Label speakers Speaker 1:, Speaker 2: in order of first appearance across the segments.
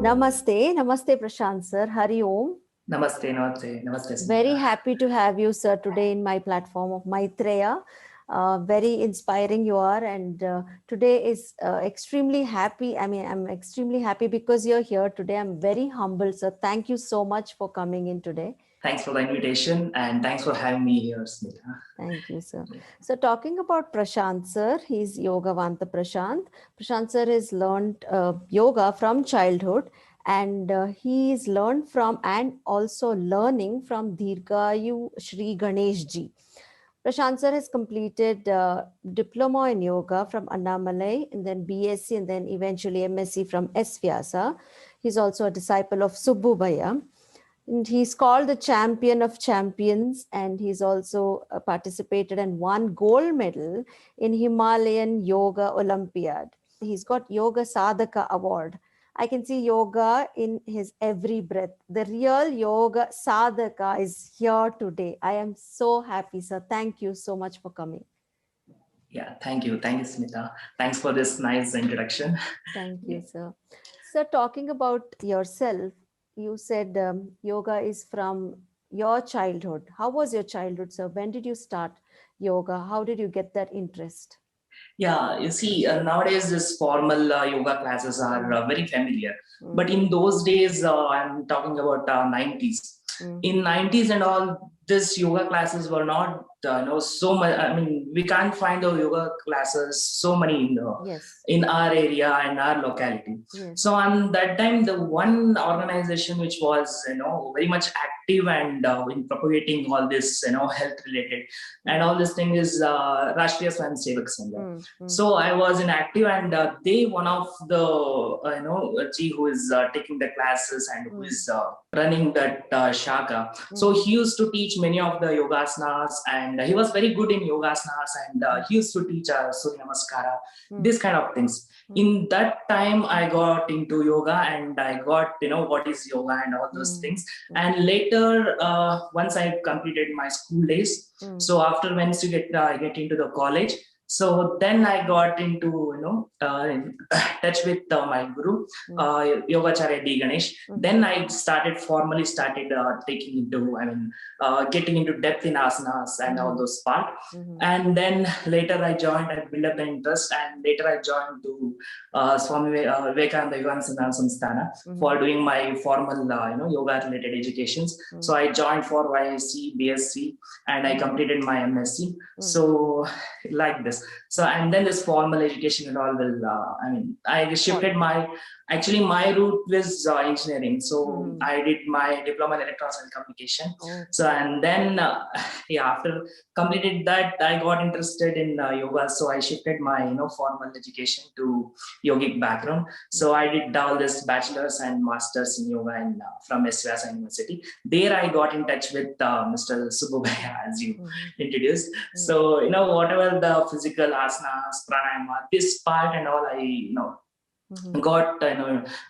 Speaker 1: Namaste, Namaste Prashant sir, Hari Om.
Speaker 2: Namaste, namaste, namaste. Smita.
Speaker 1: Very happy to have you, sir, today in my platform of Maitreya. Very inspiring you are, and today is extremely happy. I mean, I'm extremely happy because you're here today. I'm very humble, sir. Thank you so much for coming in today.
Speaker 2: Thanks for the invitation and thanks for having me here, Smita.
Speaker 1: Thank you, sir. So talking about Prashant sir, he's Yogavanta Prashant. Prashant sir has learned yoga from childhood, and he's learned from and also learning from Dirgayu Shri Ganesh ji. Prashant sir has completed diploma in yoga from Annamalai, and then BSc, and then eventually MSc from S. Vyasa. He's also a disciple of Subbu Bhaiya. And he's called the champion of champions, and he's also participated and won gold medal in Himalayan Yoga Olympiad. He's got Yoga Sadhaka Award. I can see yoga in his every breath. The real Yoga Sadhaka is here today. I am so happy, sir. Thank you so much for coming.
Speaker 2: Yeah, thank you. Thank you, Smita. Thanks for this nice introduction.
Speaker 1: Thank you, sir. Sir, talking about yourself, you said yoga is from your childhood. How was your childhood, sir? When did you start yoga? How did you get that interest?
Speaker 2: Yeah, you see, nowadays this formal yoga classes are very familiar. But in those days, I'm talking about 90s. In 90s and all, this yoga classes were not so much. I mean, we can't find the yoga classes so many in our area and our locality. So on that time, the one organization which was very much active and in propagating all this health related and all this thing is Rashtriya Swayamsevak Sangha. So I was inactive, and they one of the G who is taking the classes and who is running that shaka. So he used to teach many of the yogasanas, and he was very good in yogasanas, and he used to teach Surya Namaskara, this kind of things. In that time, I got into yoga, and I got what is yoga and all those things. And later, once I completed my school days, so after once you get into the college, so then I got into touch with my guru, Yogacharya D. Ganesh. Then I formally started taking into, getting into depth in asanas and all those part. And then later I joined and built up the interest, and later I joined to Swami Vivekananda Yoganasana Samsthana for doing my formal yoga related educations. So I joined for YSc, BSc, and I completed my MSc. So like this. So and then this formal education and all will I shifted my route was engineering. So I did my diploma in electronics and communication. So and then after completed that, I got interested in yoga. So I shifted my formal education to yogic background. So I did all this bachelor's and master's in yoga from S. Vyasa University. There I got in touch with Mr. Subbu Bhaiya, as you introduced. So whatever the physical asanas, pranayama, this part and all, I got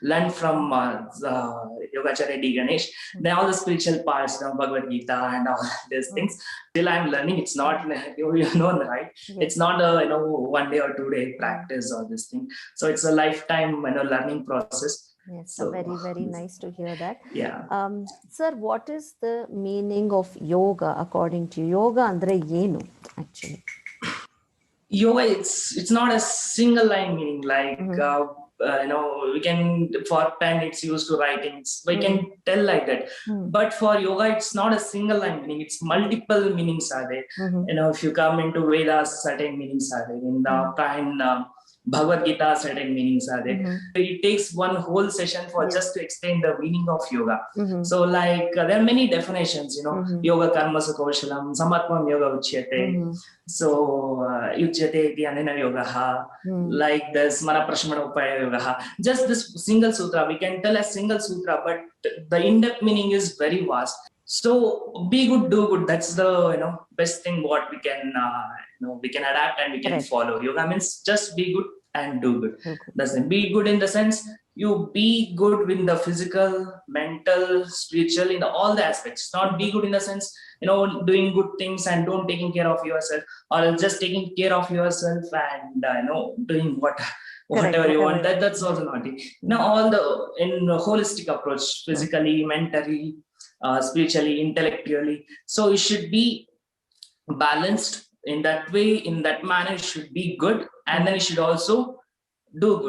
Speaker 2: learned from Yogacharya D. Ganesh. Then all the spiritual parts, Bhagavad Gita and all these things. Still I'm learning. It's not right. It's not a 1 day or 2 day practice or this thing. So it's a lifetime learning process.
Speaker 1: Yes, so very, very nice to hear that.
Speaker 2: Yeah.
Speaker 1: Sir, what is the meaning of yoga according to you? Yoga andre yenu actually?
Speaker 2: Yoga, it's not a single line meaning like we can, for pen it's used to writings, we can tell like that. But for yoga, it's not a single line meaning, it's multiple meanings are there. If you come into Vedas, certain meanings are there. In the Bhagavad Gita, certain meanings are there. It takes one whole session for just to explain the meaning of yoga. So like there are many definitions, yoga karma sukoshalam, samatmam yoga uchyate. So uchyate iti anena yoga, like this mana prashmana upaya yoga. Just this single sutra, we can tell a single sutra, but the in-depth meaning is very vast. So be good, do good. That's the best thing what we can we can adapt and we can follow. Yoga means just be good, and do good.
Speaker 1: So good.
Speaker 2: That's it. Be good in the sense you be good in the physical, mental, spiritual, in all the aspects. Not be good in the sense, doing good things and don't taking care of yourself, or just taking care of yourself and doing whatever you want. That's also not it. All the in the holistic approach, physically, mentally, spiritually, intellectually. So it should be balanced in that way, in that manner. It should be good, and then it should also do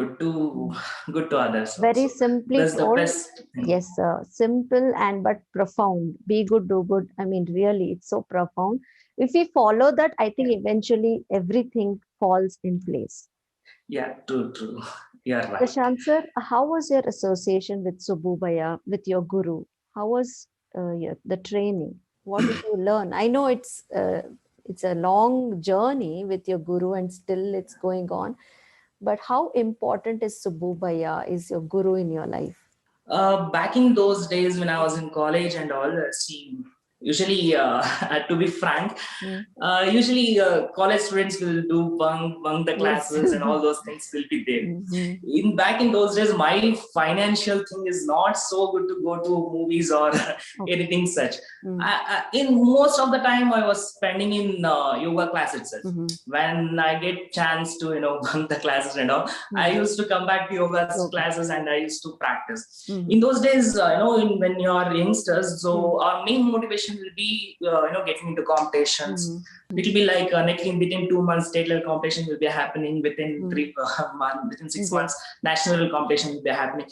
Speaker 2: good to others.
Speaker 1: Very
Speaker 2: also.
Speaker 1: simply
Speaker 2: That's the
Speaker 1: told.
Speaker 2: best thing.
Speaker 1: Yes, simple and but profound. Be good, do good. I mean, really, it's so profound. If we follow that, I think eventually everything falls in place.
Speaker 2: Yeah, true. You're right.
Speaker 1: Prashant sir, how was your association with Sububaya, with your guru? How was the training? What did you learn? I know it's a long journey with your guru, and still it's going on. But how important is Sububaya, is your guru in your life?
Speaker 2: Back in those days when I was in college and all, usually, to be frank, usually college students will do bunk the classes and all those things will be there. Back in those days, my financial thing is not so good to go to movies or anything such. In most of the time, I was spending in yoga class itself. When I get chance to bunk the classes and all, I used to come back to yoga classes and I used to practice. In those days, when you are youngsters, so our main motivation will be getting into competitions. It will be like within 2 months state level competition will be happening, within 3 months, within 6 months national level competition will be happening.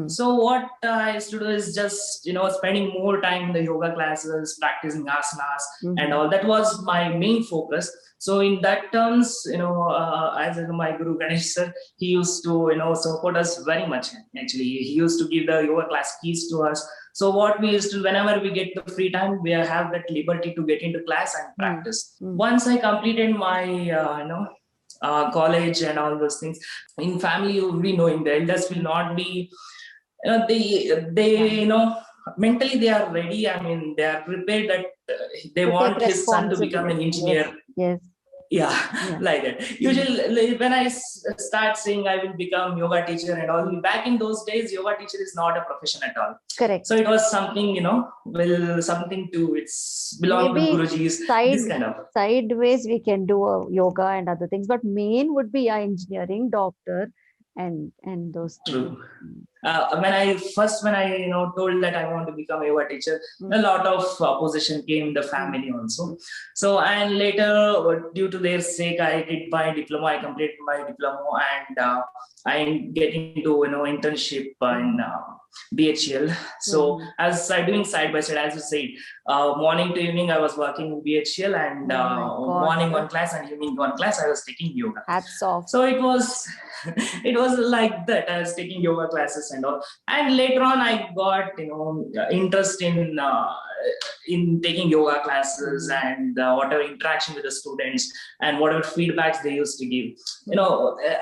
Speaker 2: So what I used to do is just spending more time in the yoga classes, practicing asanas and all. That was my main focus. So in that terms, as my guru Ganesh sir, he used to support us very much. Actually, he used to give the yoga class keys to us. So what we used to, whenever we get the free time, we have that liberty to get into class and practice. Once I completed my college and all those things, in family you'll be knowing the elders will not be they mentally they are ready. I mean, they are prepared that they want his son to become an engineer.
Speaker 1: Yes.
Speaker 2: Yeah, like that. Usually when I start saying I will become yoga teacher and all, back in those days, yoga teacher is not a profession at all.
Speaker 1: Correct.
Speaker 2: So it was something, something to, it's belong to Guruji's, this kind of.
Speaker 1: Sideways we can do yoga and other things, but main would be engineering, doctor, and those things.
Speaker 2: True. When I told that I want to become a yoga teacher, a lot of opposition came in the family also. So, and later, due to their sake, I did my diploma. I completed my diploma, and I get into internship in BHL. So as I doing side by side, as you said, morning to evening I was working in BHL, and morning one class and evening one class I was taking yoga.
Speaker 1: Hats off.
Speaker 2: So it was like that. I was taking yoga classes and all, and later on I got interest in taking yoga classes and whatever interaction with the students and whatever feedbacks they used to give.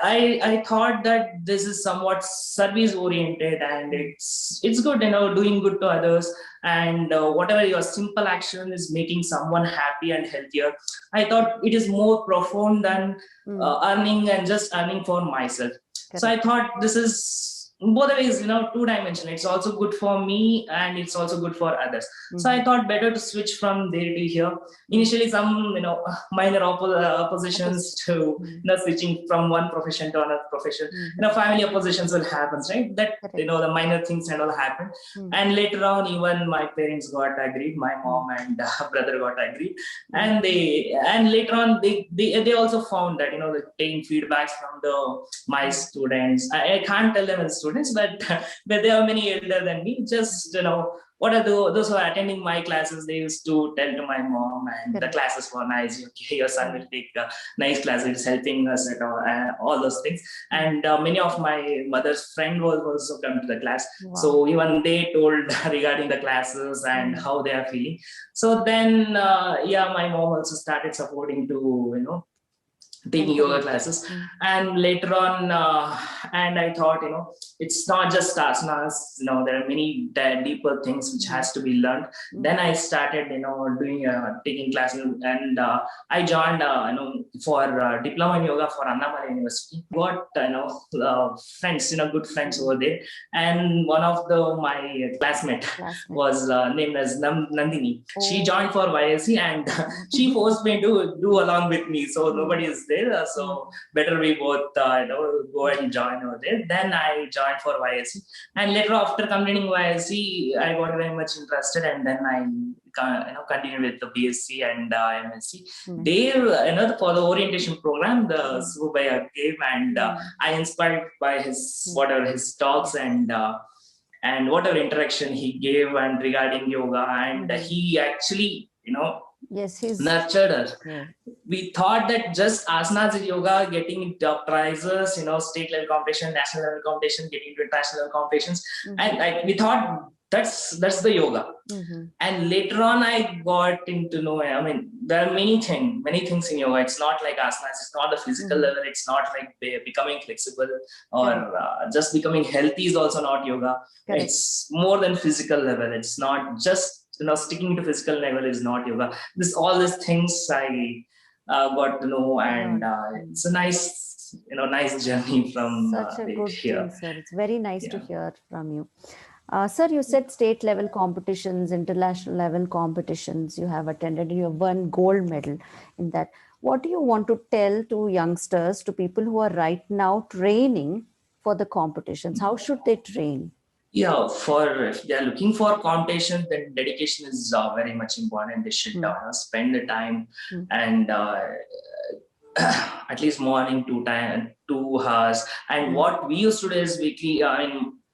Speaker 2: I thought that this is somewhat service oriented, and it's good, doing good to others, and whatever your simple action is making someone happy and healthier. I thought it is more profound than earning and just earning for myself. Correct. So I thought this is both ways, two-dimensional. It's also good for me and it's also good for others. So I thought better to switch from there to here. Initially, some minor oppositions to switching from one profession to another profession. Family oppositions will happen, right? That the minor things and all happen. And later on, even my parents got agreed. My mom and brother got agreed, and later on they also found that taking feedbacks from my students. I can't tell them as students, but they are many elder than me. Just what are those who are attending my classes? They used to tell to my mom, and the classes were nice. Okay, your son will take nice classes, helping us at all those things. And many of my mother's friend was also come to the class. Wow. So even they told regarding the classes and how they are feeling. So then, my mom also started supporting to taking
Speaker 1: Mental
Speaker 2: yoga
Speaker 1: health.
Speaker 2: classes. And later on, and I thought, it's not just asanas, there are many deeper things which has to be learned. Then I started, doing taking classes, and I joined, for diploma in yoga for Annamala University. Got, friends, good friends over there. And one of my classmate was named as Nandini. She joined for YSC, and she forced me to do along with me. So nobody is there. So better we both, go and join over there. Then I joined for YSC. And later, after completing YSC, I got very much interested, and then I continued with the BSc and MSc. There, for the orientation program, the Subhaya gave, and I inspired by his talks and whatever interaction he gave and regarding yoga, and he actually,
Speaker 1: yes, he's
Speaker 2: nurtured us. We thought that just asanas is yoga, getting prizes, state level competition, national level competition, getting to international level competitions, and we thought that's the yoga. And later on, I got into know. I mean, there are many things in yoga. It's not like asanas. It's not the physical level. It's not like becoming flexible or just becoming healthy is also not yoga. It's more than physical level. It's not just sticking to physical level is not yoga. All these things I got to know, and it's a nice journey from
Speaker 1: such a good
Speaker 2: here.
Speaker 1: thing, sir. It's very nice to hear from you. Sir, you said state level competitions, international level competitions you have attended, you have won gold medal in that. What do you want to tell to youngsters, to people who are right now training for the competitions? How should they train?
Speaker 2: Yeah, if they are looking for competition, then dedication is very much important. They should spend the time and at least morning 2 hours. And what we used to do is weekly,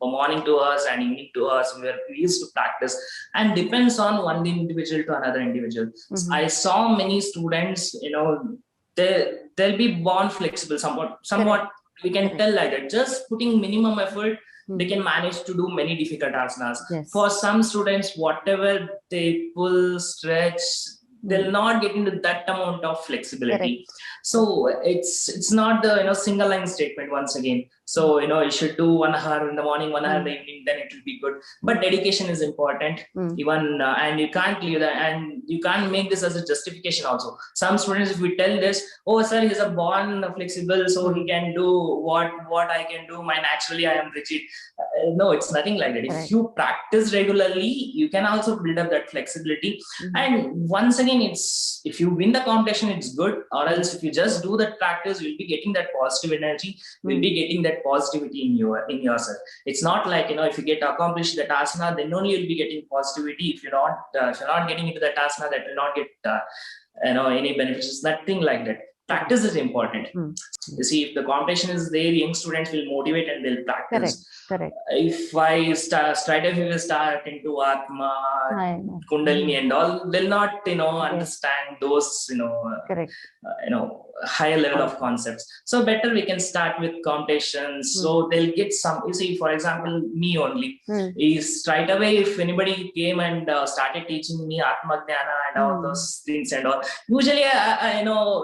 Speaker 2: morning 2 hours and evening 2 hours, where we used to practice, and depends on one individual to another individual. I saw many students, they'll be born flexible, somewhat we can tell like that. Just putting minimum effort, they can manage to do many difficult asanas. For some students, whatever they pull, stretch, they'll not get into that amount of flexibility. So it's not the single line statement once again. So you should do 1 hour in the morning, 1 hour in the evening, then it will be good. But dedication is important. Even and you can't leave that, and you can't make this as a justification also. Some students, if we tell this, oh sir, he's a born flexible, so he can do what I can do. Naturally I am rigid. No, it's nothing like that. If you practice regularly, you can also build up that flexibility. And once again, it's if you win the competition, it's good. Or else if you just do that practice, you'll be getting that positive energy. You'll be getting that positivity in yourself. It's not like if you get accomplished that asana, then only you'll be getting positivity. If you're not getting into that asana, that will not get any benefits. Nothing like that. Practice is important. You see, if the competition is there, young students will motivate and they'll practice.
Speaker 1: Correct.
Speaker 2: If I straight away will start into Atma, Kundalini and all, they'll not understand those higher level of concepts. So better we can start with competitions. So they'll get some. You see, for example, me only is straight away. If anybody came and started teaching me Atma Jnana and all those things and all, usually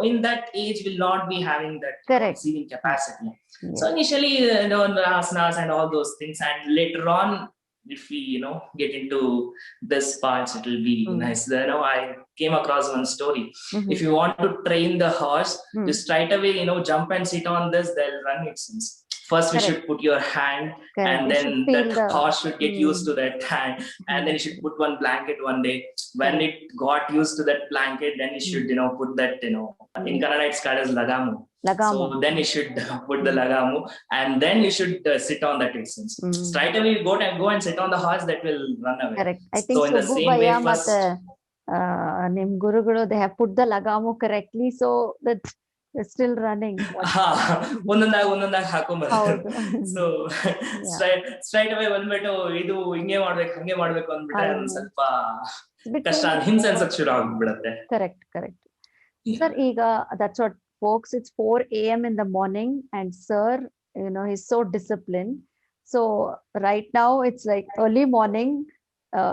Speaker 2: in that age will not be having that receiving capacity. So initially, asanas and all those things, and later on, if we get into this parts, it will be nice. I came across one story. If you want to train the horse, you straight away jump and sit on this, they'll run it since. First, we should put your hand, and then that horse should get used to that hand, and then you should put one blanket one day. When it got used to that blanket, then you should put that in Kannada it's called as lagamu. So then you should put the lagamu, and then you should sit on that instance. Straight away you go and sit on the horse, that will run away.
Speaker 1: Correct. I think
Speaker 2: so in the same way, first,
Speaker 1: Nim Guruguru, they have put the lagamu correctly, so that they're still running.
Speaker 2: ಒಂದೊಂದಾಗಿ ಹಾಕೊಂಡ್ಬರ್ತಾರೆ. So straight away ಬಂದ್ಬಿಟ್ಟು ಇದು ಹಿಂಗೆ ಮಾಡ್ಬೇಕು ಹಂಗೆ ಮಾಡ್ಬೇಕು ಅಂದ್ಬಿಟ್ರೆ ಒಂದ್ ಸ್ವಲ್ಪ ಕಷ್ಟ, ಹಿಂಸೆ ಅನ್ಸಕ್ ಶುರು ಆಗ್ಬಿಡುತ್ತೆ.
Speaker 1: Correct. Sir, that's what folks, it's 4 a.m. in the morning, and sir, he's so disciplined. So right now it's like early morning.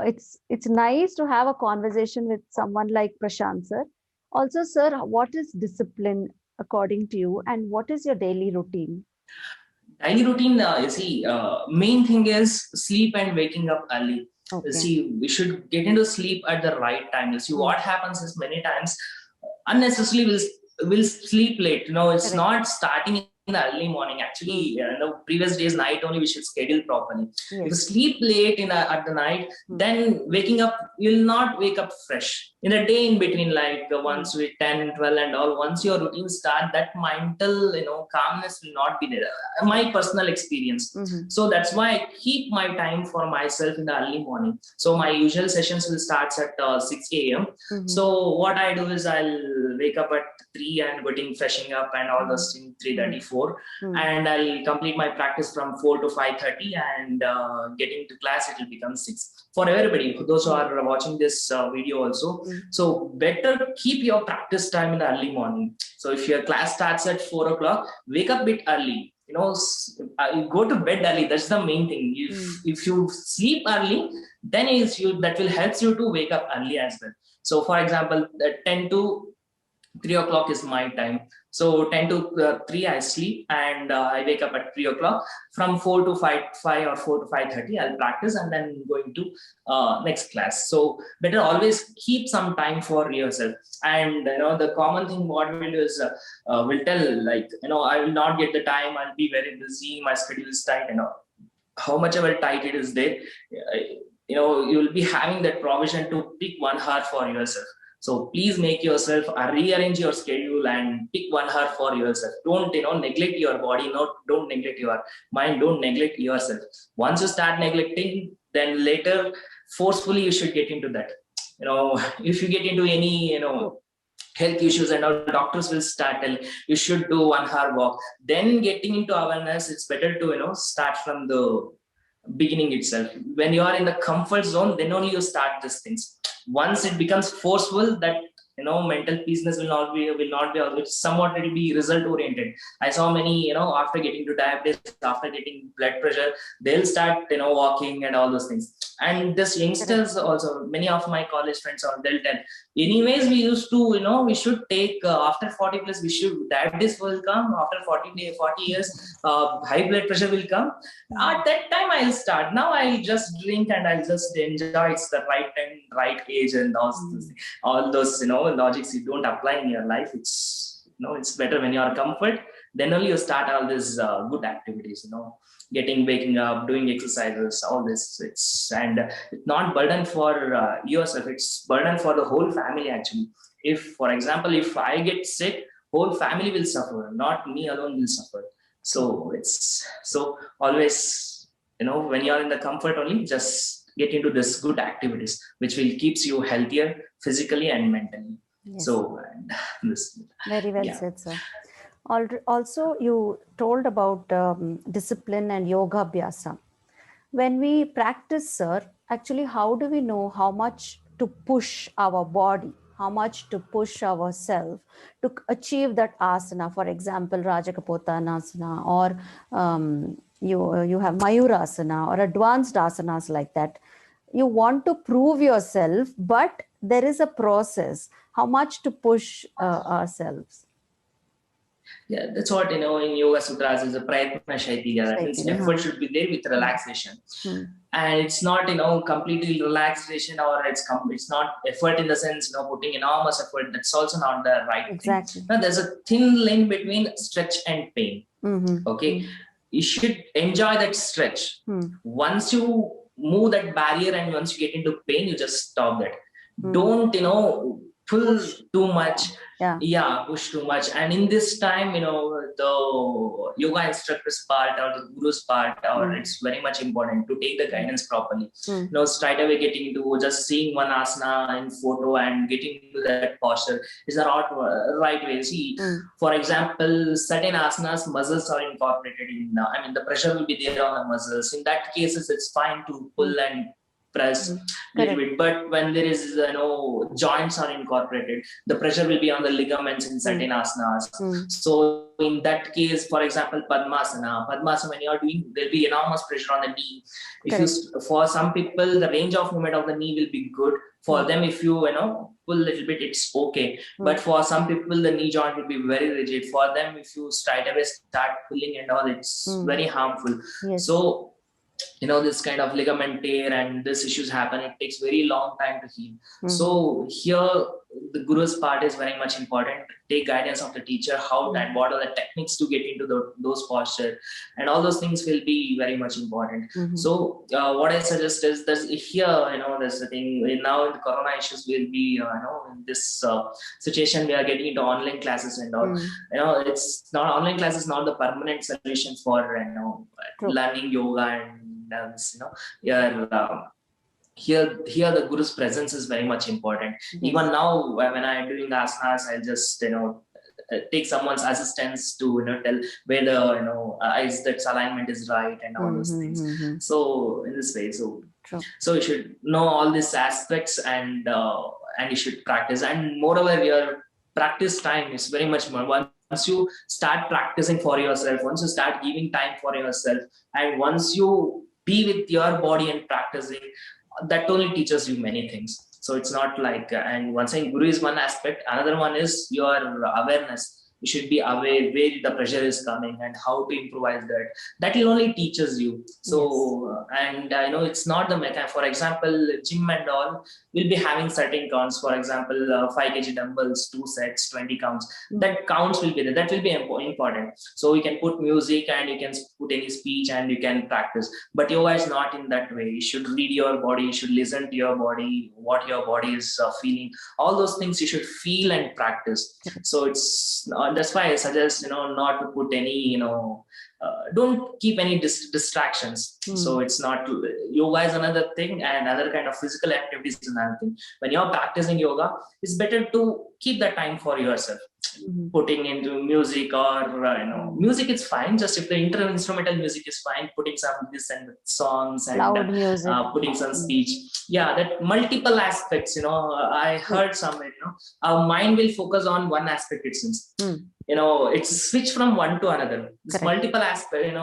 Speaker 1: It's nice to have a conversation with someone like Prashant sir. Also, sir, what is discipline according to you, and what is your daily routine?
Speaker 2: Daily routine, you see, main thing is sleep and waking up early. You
Speaker 1: Okay.
Speaker 2: see, we should get into sleep at the right time. You see,
Speaker 1: Mm.
Speaker 2: what happens is many times unnecessarily will sleep late. It's
Speaker 1: Correct.
Speaker 2: not starting in the early morning. Actually, previous days night only we should schedule properly. If you
Speaker 1: Yes.
Speaker 2: sleep late at the night, then waking up, you'll not wake up fresh. In a day in between, like once with 10, 12 and all, once your routine start, that mental, calmness will not be there. My personal experience. So that's why I keep my time for myself in the early morning. So my usual sessions will start at 6 a.m. So what I do is I'll wake up at 3 and getting freshing up and all those things, 3:34, and I'll complete my practice from 4 to 5:30, and getting to class it will become 6. For everybody, those who are watching this video also, so better keep your practice time in the early morning. So if your class starts at 4 o'clock, wake up a bit early. You go to bed early. That's the main thing. If you sleep early, then that will help you to wake up early as well. So for example, 10 to 3 o'clock is my time. So 10 to 3 I sleep, and I wake up at 3 o'clock. From 4 to 5 or 4 to 5:30 I'll practice, and then going to next class. So better always keep some time for yourself. And the common thing what we'll do is we'll tell, like, I will not get the time, I'll be very busy, my schedule is tight, how much ever tight it is there, you will be having that provision to pick 1 hour for yourself. So please make yourself rearrange your schedule and pick 1 hour for yourself. Don't neglect your body. Don't neglect your mind. Don't neglect yourself. Once you start neglecting, then later forcefully you should get into that. If you get into any health issues and all, doctors will start telling you should do 1 hour walk. Then getting into awareness, it's better to start from the beginning itself. When you are in the comfort zone, then only you start these things. Once it becomes forceful, that mental peaceness will not be always, somewhat it will be result oriented. I saw many, after getting to diabetes, after getting blood pressure, they'll start walking and all those things. And this youngsters also, many of my college friends, or they'll tell, anyways we used to, we should take after 40 plus, we should, diabetes will come after 40 years, high blood pressure will come. At that time I'll start. Now I'll just drink and I'll just enjoy. It's the right time, right age, and all those logics you don't apply in your life. It's better when you are comfort, then only you start all these good activities, waking up, doing exercises, all this. It's not burden for yourself, it's burden for the whole family actually. If, for example, if I get sick, whole family will suffer, not me alone will suffer. So it's so always, when you're in the comfort only, just get into this good activities which will keeps you healthier physically and mentally.
Speaker 1: Yes.
Speaker 2: So this,
Speaker 1: Very well
Speaker 2: yeah.
Speaker 1: said, sir. Also, you told about discipline and yoga abhyasa. When we practice, sir, actually, how do we know how much to push our body, how much to push ourselves to achieve that asana? For example, Rajakapotanasana, or you have Mayurasana, or advanced asanas like that. You want to prove yourself, but there is a process. How much to push ourselves?
Speaker 2: Yeah, that's what in Yoga Sutras is a prayatna shaitya. That means effort should be there with relaxation, and it's not completely relaxation, or it's not effort in the sense putting enormous effort. That's also not the right thing. Now, there's a thin line between stretch and pain. Okay, you should enjoy that stretch. Once you move that barrier and once you get into pain, you just stop that. Don't pull too much. Push too much. And in this time, the yoga instructor's part or the guru's part, or it's very much important to take the guidance properly. Straight away getting into just seeing one asana in photo and getting into that posture is the right way. See, for example, certain asanas, muscles are incorporated in. The pressure will be there on the muscles. In that cases, it's fine to pull and press little bit. But when there is, joints are incorporated, the pressure will be on the ligaments in certain asanas. So in that case, for example, Padmasana, when you are doing, there'll be enormous pressure on the knee. For some people, the range of movement of the knee will be good. For them, if you pull a little bit, it's okay. But for some people, the knee joint will be very rigid. For them, if you straight away start pulling and all, it's very harmful. So this kind of ligament tear and these issues happen. It takes very long time to heal. So here the guru's part is very much important. Take guidance of the teacher, how and what are the techniques to get into those posture, and all those things will be very much important. So what I suggest is that here, there's the thing now, the corona issues will be, in this situation, we are getting into online classes and all. It's not, online classes not the permanent solution for learning yoga and here the guru's presence is very much important. Even now, when I'm doing asanas, I'll just take someone's assistance to tell whether is that alignment is right and all those things. So in this way, so you should know all these aspects and you should practice. And moreover, your practice time is very much more. Once you start practicing for yourself, once you start giving time for yourself, and once you be with your body and practicing, that only teaches you many things. So it's not like, and one saying guru is one aspect, another one is your awareness. You should be aware where the pressure is coming and how to improvise that. That will only teaches you. So, and it's not the mechanic. For example, gym and all will be having certain counts. For example, 5 kg dumbbells, 2 sets, 20 counts. That counts will be there. That will be important. So you can put music and you can put any speech and you can practice. But yoga is not in that way. You should read your body. You should listen to your body, what your body is feeling. All those things you should feel and practice. So it's that's why I suggest not to put any don't keep any distractions. So it's not, yoga is another thing and other kind of physical activities is another thing. When you're practicing yoga, it's better to keep the time for yourself. Putting into music or music is fine, just if the instrumental music is fine, putting some this and songs and
Speaker 1: loud music,
Speaker 2: putting some speech, that multiple aspects. I heard somewhere, our mind will focus on one aspect, it seems. It's switch from one to another. This multiple aspect,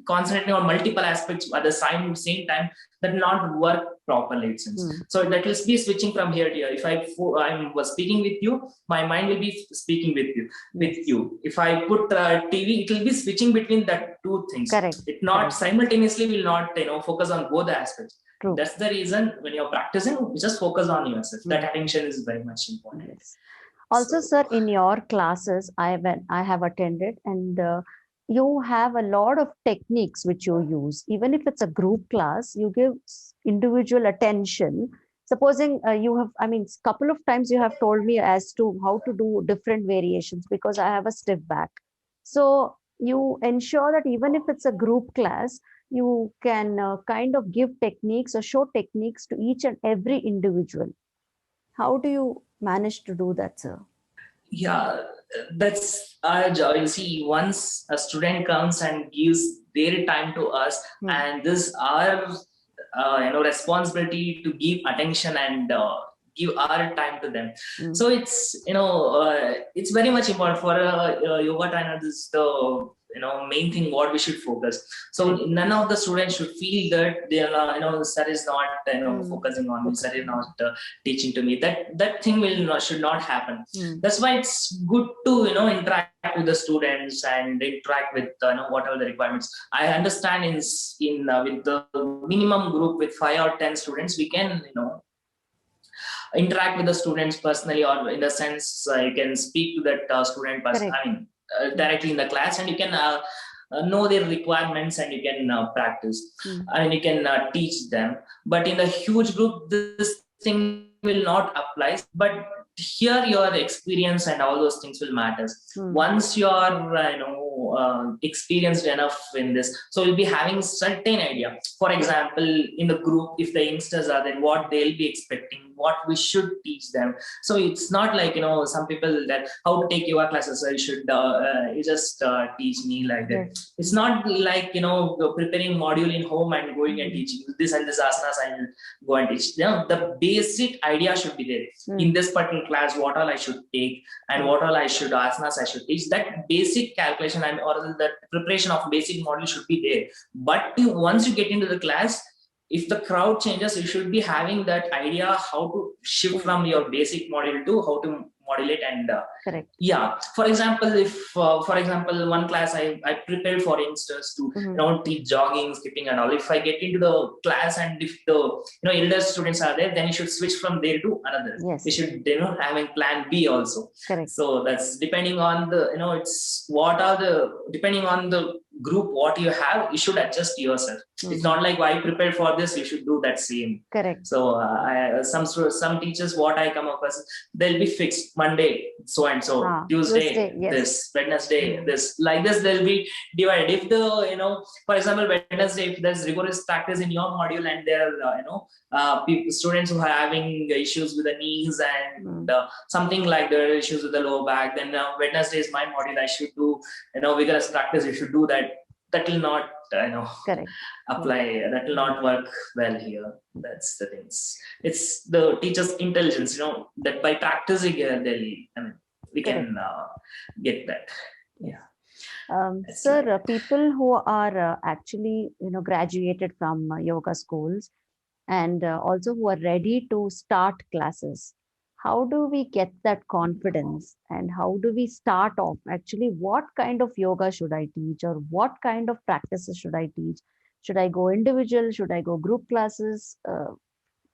Speaker 2: concentrating on multiple aspects at the same time, that not work properly, it seems. So that will be switching from here to here. If I was speaking with you, my mind will be speaking with you. If I put TV, it will be switching between that two things. It not simultaneously will not focus on both aspects. That's the reason when you're practicing, just focus on yourself. That attention is very much important.
Speaker 1: Also, sir, in your classes, I have attended, and you have a lot of techniques which you use. Even if it's a group class, you give individual attention. Supposing couple of times you have told me as to how to do different variations because I have a stiff back. So you ensure that even if it's a group class, you can kind of give techniques or show techniques to each and every individual. How do you manage to do that, sir?
Speaker 2: Yeah, that's our job. You see, once a student comes and gives their time to us, and this our responsibility to give attention and give our time to them. So it's it's very much important for a yoga trainer. This is the main thing what we should focus. So none of the students should feel that they are sir is not focusing on me, sir is not teaching to me. That thing should not happen. That's why it's good to interact with the students and interact with whatever the requirements. I understand in with the minimum group with 5 or 10 students, we can interact with the students personally, or in the sense you can speak to that student person. Directly in the class, and you can know their requirements and you can practice and you can teach them. But in the huge group, this thing will not apply. But here your experience and all those things will matter. Once you are experienced enough in this, so you'll be having certain idea. For example, in the group, if the youngsters are there, what they'll be expecting, what we should teach them. So it's not like, some people that how to take yoga classes, so you just teach me like that.
Speaker 1: Yes.
Speaker 2: It's not like, preparing module in home and going and teaching this and this asanas and go and teach. The basic idea should be there. In this particular class, what all I should take and what all I should asanas I should teach. That basic calculation and or the preparation of basic model should be there. But once you get into the class, if the crowd changes, you should be having that idea how to shift from your basic model to how to modulate and
Speaker 1: Correct.
Speaker 2: yeah. For example, if one class I prepared for instance to teach jogging, skipping and all. If I get into the class and if the elder students are there, then you should switch from there to another.
Speaker 1: Yes.
Speaker 2: You should having plan B also.
Speaker 1: Correct.
Speaker 2: So that's depending on the it's depending on the group what you have, you should adjust yourself. It's not like I prepared for this, you should do that same.
Speaker 1: Correct.
Speaker 2: So some teachers what I come across, they'll be fixed Monday so and so, Tuesday
Speaker 1: yes.
Speaker 2: this, Wednesday this, like this they'll be divided. If the for example Wednesday, if there's rigorous practice in your module and there are students who are having issues with the knees and something like the issues with the lower back, then Wednesday is my module, I should do vigorous practice, you should do that. That will not
Speaker 1: Correct.
Speaker 2: apply. That will not work well here. That's the things. It's the teacher's intelligence, that by practicing we can get that. Yeah.
Speaker 1: Sir, people who are actually graduated from yoga schools and also who are ready to start classes, how do we get that confidence and how do we start off? Actually, what kind of yoga should I teach or what kind of practices should I teach? Should I go individual? Should I go group classes?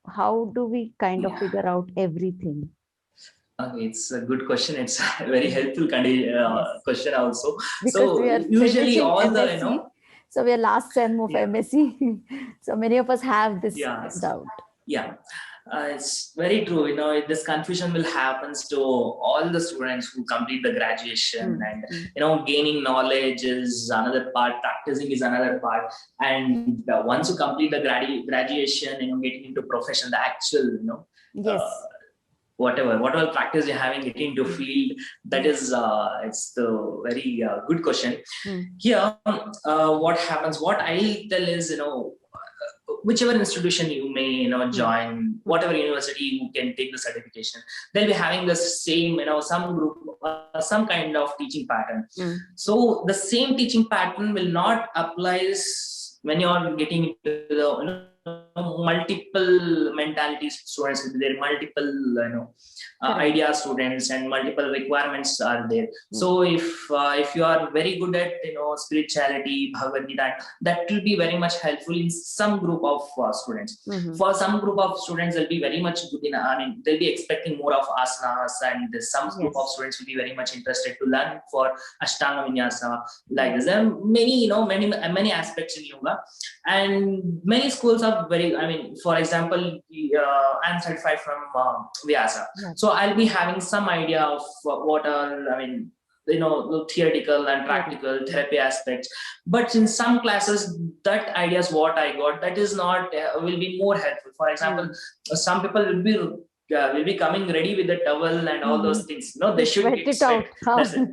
Speaker 1: How do we kind of figure out everything?
Speaker 2: Okay, it's a good question. It's a very helpful question also.
Speaker 1: Because
Speaker 2: so
Speaker 1: we are
Speaker 2: usually all
Speaker 1: MSc,
Speaker 2: the
Speaker 1: so we are last sem of MSc. So many of us have this doubt.
Speaker 2: Yeah. It's very true. This confusion will happen to all the students who complete the graduation and, gaining knowledge is another part, practicing is another part. And once you complete the graduation, getting into profession, the actual,
Speaker 1: yes.
Speaker 2: Whatever practice you're having, getting into field, that is, it's the very good question. Here, what happens, what I tell is, whichever institution you may join, whatever university you can take the certification, they'll be having the same some group some kind of teaching pattern. So the same teaching pattern will not apply when you're getting into the multiple mentalities students, with their multiple idea students and multiple requirements are there. So if you are very good at spirituality, Bhagavad Gita, that will be very much helpful in some group of students. For some group of students, they'll be very much good in they'll be expecting more of asanas, and some group of students will be very much interested to learn for Ashtanga Vinyasa. Like this, there are many many aspects in yoga, and many schools are very, for example, I'm certified from Vyasa. So I'll be having some idea of what are, the theoretical and practical therapy aspects. But in some classes, that idea is what I got. That is not, will be more helpful. For example, some people will be coming ready with the towel and all those things. They should
Speaker 1: sweat it out.
Speaker 2: That's it.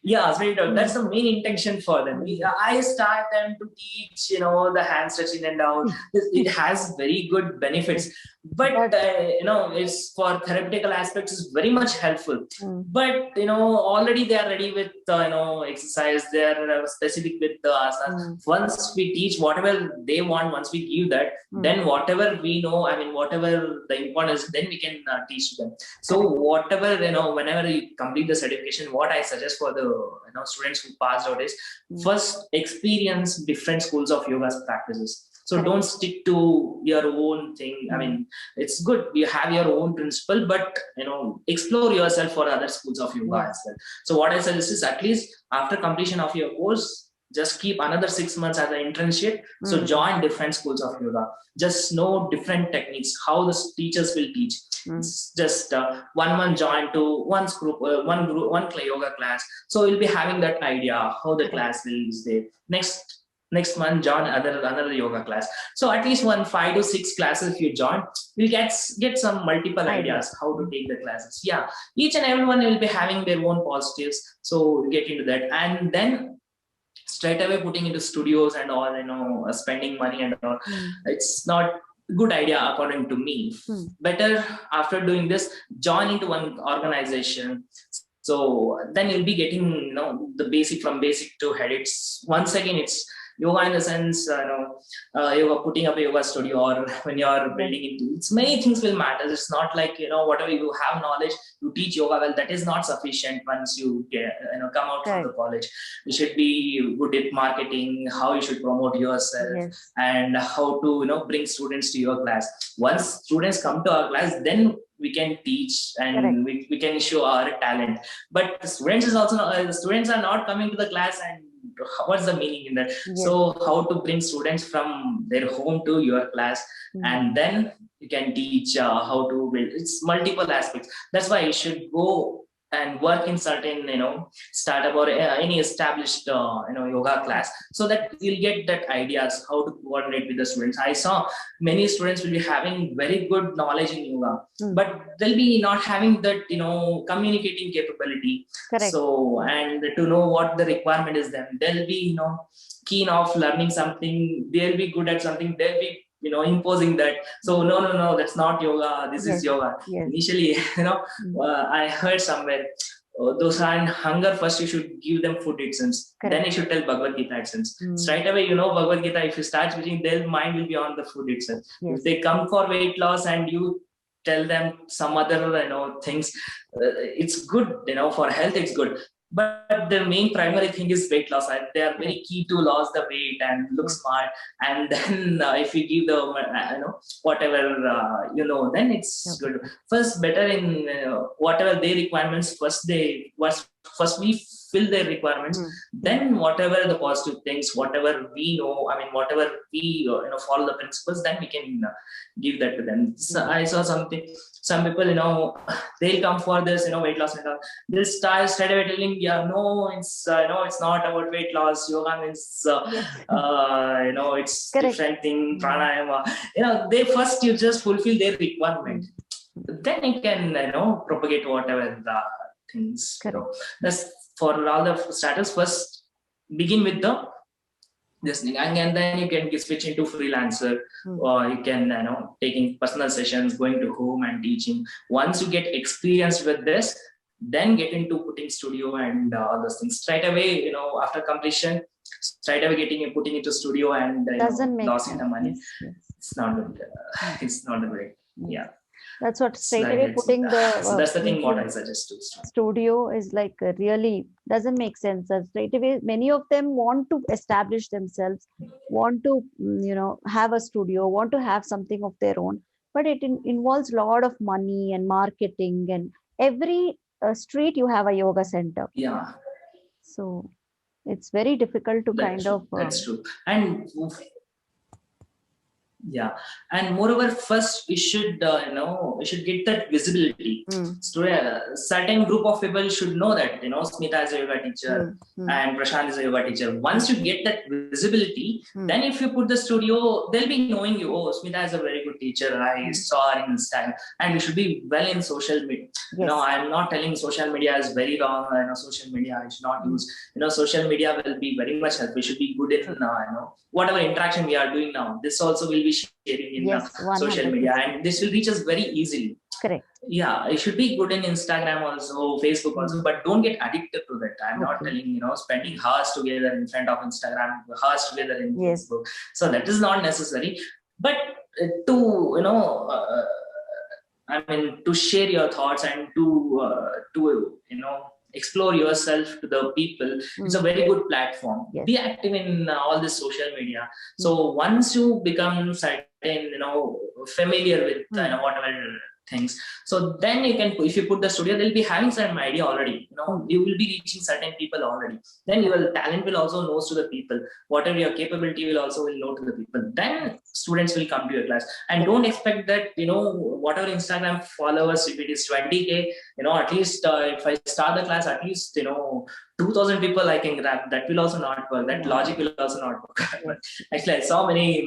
Speaker 2: Yeah, sweat it out. That's the main intention for them. I start them to teach, the hand stretching and all. It has very good benefits. But it's for therapeutical aspects is very much helpful. But already they are ready with exercise. They are specific with the asana. Once we teach whatever they want, once we give that, then whatever we know, whatever the important is, then we can teach them. So whatever whenever you complete the certification, what I suggest for the students who passed out is first experience different schools of yoga practices. So don't stick to your own thing. It's good you have your own principle, but explore yourself for other schools of yoga as well. So what I suggest is at least after completion of your course, just keep another 6 months as an internship. So join different schools of yoga. Just know different techniques, how the teachers will teach. Just 1 month join to one yoga class. So you'll be having that idea how the class will is there. Next next month join another yoga class. So at least 5 to 6 classes if you join, you'll get some multiple ideas how to take the classes. Yeah, each and everyone will be having their own positives. So get into that, and then straight away putting into studios and all, spending money and all. It's not good idea according to me. Better after doing this, join into one organization. So then you'll be getting, the basic from basic to head. It's once again, it's yoga in the sense, yoga, putting up a yoga studio, or when you're building into, it's many things will matter. It's not like, whatever you have knowledge, you teach yoga well, that is not sufficient. Once you get, come out from the college, you should be good at marketing, how you should promote yourself, and how to, bring students to your class. Once students come to our class, then we can teach and we can show our talent. But the students is also the students are not coming to the class, and what's the meaning in that? So how to bring students from their home to your class, and then you can teach how to build. It's multiple aspects. That's why you should go and work in certain, startup or any established, yoga class, so that you'll get that ideas how to coordinate with the students. I saw many students will be having very good knowledge in yoga, but they'll be not having that, communicating capability. So, and to know what the requirement is, then they'll be, keen of learning something. They'll be good at something. They'll be, imposing that. So no, that's not yoga. This is yoga. Initially, I heard somewhere, those are in hunger, first you should give them food itself. Then you should tell Bhagavad Gita itself. Straight away, Bhagavad Gita, if you start switching, their mind will be on the food itself. If they come for weight loss and you tell them some other, things, it's good, for health, it's good. But the main primary thing is weight loss. They are very key to lose the weight and look smart. And then if you give the, whatever, then it's good. First, better in whatever their requirements. First we fill their requirements. Then whatever the positive things, whatever we know, whatever we follow the principles, then we can give that to them. So I saw some people, they'll come for this, weight loss and all. They'll start straight away telling, it's not about weight loss. Yoga means, it's different thing. Pranayama. They first you just fulfill their requirement. Then you can, propagate whatever the things. That's for all the starters. First, begin with this thing, and then you can switch into freelancer, or you can, taking personal sessions, going to home and teaching. Once you get experienced with this, then get into putting studio and all those things. Straight away, after completion, straight away putting into studio and losing the money. It's not good. It's not great. Yeah.
Speaker 1: That's what straight away putting the
Speaker 2: so that's the thing what I suggest to
Speaker 1: studio is like really doesn't make sense. Straight away, many of them want to establish themselves, want to have a studio, want to have something of their own, but it involves a lot of money and marketing, and every street you have a yoga center.
Speaker 2: Yeah.
Speaker 1: So it's very difficult to
Speaker 2: that's true. And yeah, and moreover, first we should we should get that visibility. So a certain group of people should know that Smita is a yoga teacher and Prashant is a yoga teacher. Once you get that visibility, then if you put the studio, they'll be knowing you. Oh, Smita is a very good teacher. I saw her in Instagram, and you should be well in social media. I'm not telling social media is very wrong. Social media I should not use. Social media will be very much helpful. We should be good in whatever interaction we are doing now. This also will be sharing in social media, and this will reach us very easily.
Speaker 1: Correct.
Speaker 2: Yeah, it should be good in Instagram also, Facebook also, but don't get addicted to that. I'm not telling spending hours together in front of Instagram, hours together in Facebook. So that is not necessary. But to to share your thoughts and to explore yourself to the people, it's a very good platform. Be active in all this social media. So once you become certain, familiar with whatever things, so then you can, if you put the studio, they'll be having some idea already. You will be reaching certain people already. Then your talent will also know to the people. Whatever your capability will also know to the people. Then students will come to your class, and don't expect that whatever Instagram followers, if it is 20K, at least if I start the class, at least 2,000 people I can grab, that will also not work. That logic will also not work. But actually, I saw many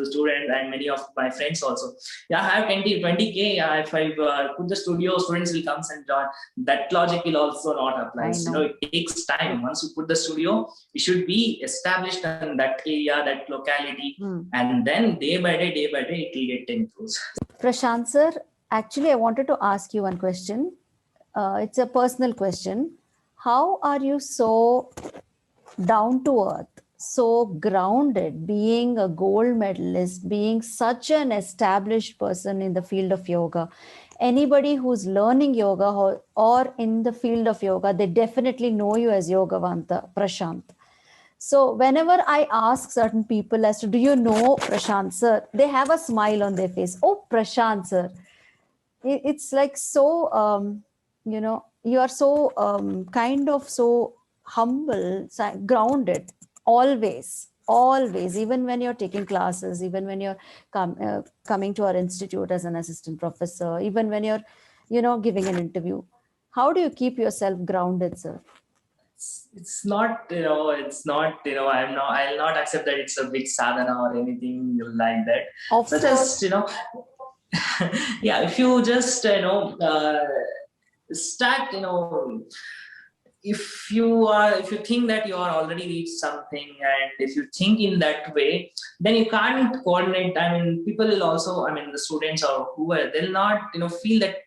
Speaker 2: students and many of my friends also. Yeah, I have 20K. If I put the studio, students will come and join. That logic will also not apply. It takes time. Once you put the studio, it should be established in that area, that locality, and then day by day, it will get improved.
Speaker 1: Prashant sir, actually, I wanted to ask you one question. It's a personal question. How are you so down to earth, so grounded, being a gold medalist, being such an established person in the field of yoga? Anybody who's learning yoga or in the field of yoga, they definitely know you as Yogavanta Prashant. So whenever I ask certain people as to, do you know Prashant sir? They have a smile on their face. Oh, Prashant sir. It's like so, you are so kind of so humble, grounded, always, even when you're taking classes, even when you're coming to our institute as an assistant professor, even when you're, giving an interview. How do you keep yourself grounded, sir?
Speaker 2: It's not, I'll not accept that it's a big sadhana or anything like that.
Speaker 1: Of
Speaker 2: so
Speaker 1: course.
Speaker 2: Just, yeah, if you just, start, if you think that you are already reached something, and if you think in that way, then you can't coordinate. I mean, people will also, the students or whoever, they'll not, feel that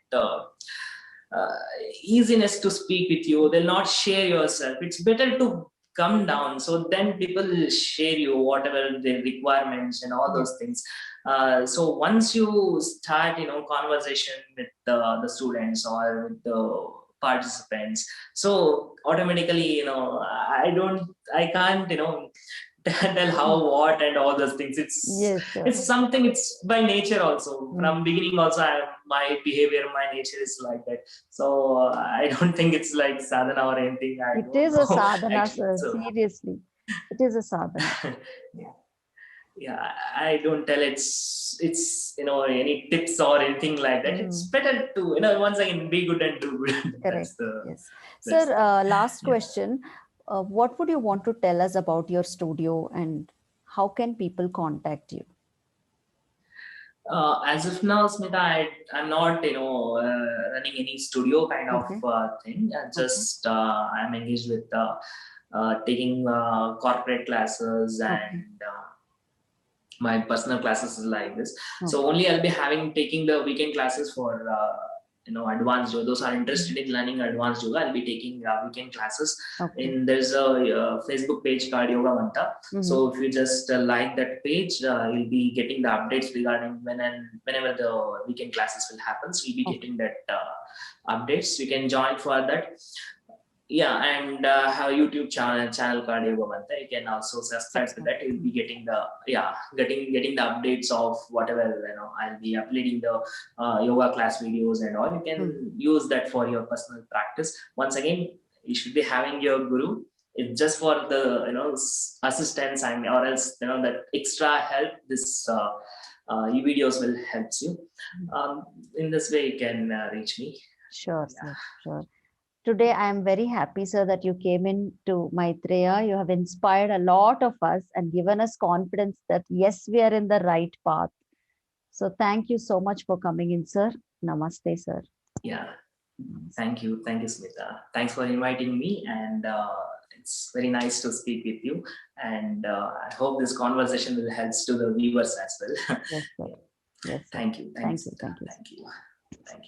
Speaker 2: easiness to speak with you. They'll not share yourself. It's better to come down, so then people will share you whatever the requirements and all those things. So once you start, conversation with the students or with the participants, so automatically, I can't, tell how, what, and all those things. It's something, it's by nature also. From beginning also, my behavior, my nature is like that. So I don't think it's like sadhana or anything.
Speaker 1: It is a sadhana, sir. Seriously, it is a sadhana.
Speaker 2: Yeah, I don't tell it's any tips or anything like that. It's better to, once again, be good and do good.
Speaker 1: Correct. Yes. Sir, last question. What would you want to tell us about your studio, and how can people contact you?
Speaker 2: As of now, Smita, I'm not, running any studio kind of thing. I'm engaged with taking corporate classes and my personal classes is like this. So only I'll be taking the weekend classes for advanced yoga. Those are interested in learning advanced yoga, I'll be taking weekend classes. There's a Facebook page called Yogavanta. So if you just like that page, you'll be getting the updates regarding whenever the weekend classes will happen. So you'll be getting that updates. You can join for that. Yeah, and have a YouTube channel called Yogavanta. You can also subscribe to that. You'll be getting the getting the updates of whatever I'll be uploading the yoga class videos and all. You can use that for your personal practice. Once again, you should be having your guru. It's just for the assistance, or else that extra help. This videos will help you. In this way, you can reach me.
Speaker 1: Sure, sir. Sure. Today, I am very happy, sir, that you came into Maitreya. You have inspired a lot of us and given us confidence that, yes, we are in the right path. So thank you so much for coming in, sir. Namaste, sir.
Speaker 2: Yeah. Thank you. Thank you, Smita. Thanks for inviting me. And it's very nice to speak with you. And I hope this conversation will help to the viewers as well.
Speaker 1: Yes, sir. Yes, sir.
Speaker 2: Thank you.
Speaker 1: Thank you. Thank you.
Speaker 2: Thank you. Thank you.